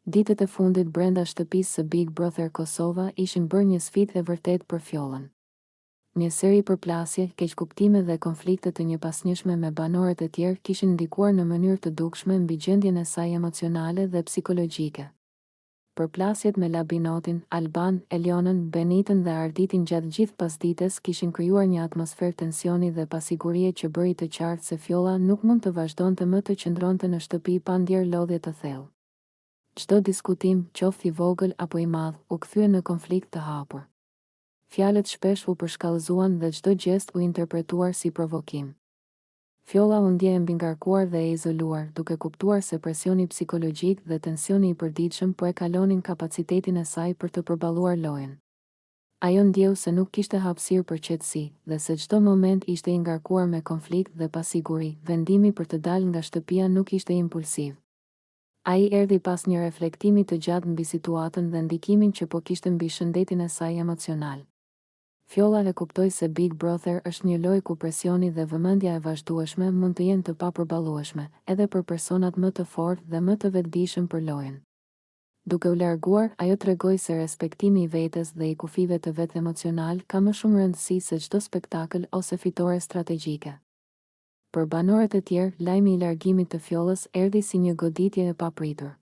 Ditët e fundit brenda shtëpisë së Big Brother Kosova ishin bërë një sfidë e vërtet për Fjollën. Një seri përplasje, keqkuptime dhe konflikte të njëpasnjëshme me banorët e tjerë kishin ndikuar në mënyrë të dukshme mbi gjendjen e saj emocionale dhe psikologjike. Përplasjet me Labinotin, Alban, Elionën, Benitën dhe Arditin gjatë gjithë pasdites kishin krijuar një atmosferë tensioni dhe pasigurie që bëri të qartë se Fjolla nuk mund të vazhdonte më të qëndronte në shtëpi pa ndjer lodhje të thellë. Çdo diskutim, qoftë i vogël apo i madh, u kthye në konflikt të hapur. Fjalët shpesh u përshkallëzuan dhe çdo gjest u interpretuar si provokim. Fjolla u ndje e mbingarkuar dhe e izoluar, duke kuptuar se presioni psikologjik dhe tensioni i përditshëm po e kalonin kapacitetin e saj për të përballuar lojën. Ajo ndjeu se nuk kishte hapësirë për qetësi, dhe se çdo moment ishte i ngarkuar me konflikt dhe pasiguri. Vendimi për të dalë nga shtëpia nuk ishte impulsiv. Ai erdhi pas një reflektimi të gjatë mbi situatën dhe ndikimin që po kishte mbi shëndetin e saj emocional. Fjolla e kuptoi se Big Brother është një lojë ku presioni dhe vëmendja e vazhdueshme mund të jenë të papërballueshme, edhe për personat më të fortë dhe më të vetëdijshëm për lojën. Duke u larguar, ajo tregoi se respektimi i vetes dhe i kufive të vet emocional ka më shumë rëndësi se çdo spektakël ose fitore strategjike. Për banorët e tjerë, lajmi i largimit të Fjollës erdhi si një goditje e papritur.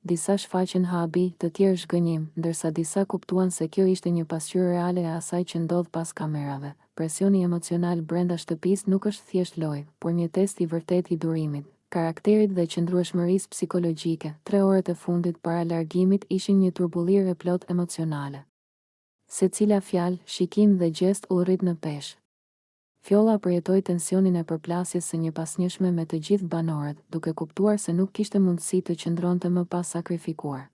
Disa shfaqen habi, të tjerë zhgënjim, ndërsa disa kuptuan se kjo ishte një pasqyrë reale e asaj që ndodh pas kamerave. Presioni emocional brenda shtëpisë nuk është thjesht lojë, por një test i vërtet i durimit, karakterit dhe qëndrueshmërisë psikologjike. 3 orët e fundit para largimit ishin një turbullirë e plot emocionale. Secila fjalë, shikim dhe gjest u rrit në peshë. Fjolla përjetoi tensionin e përplasjes së njëpasnjëshme me të gjithë banorët, duke kuptuar se nuk kishte mundësi të qëndronte më pa sakrifikuar.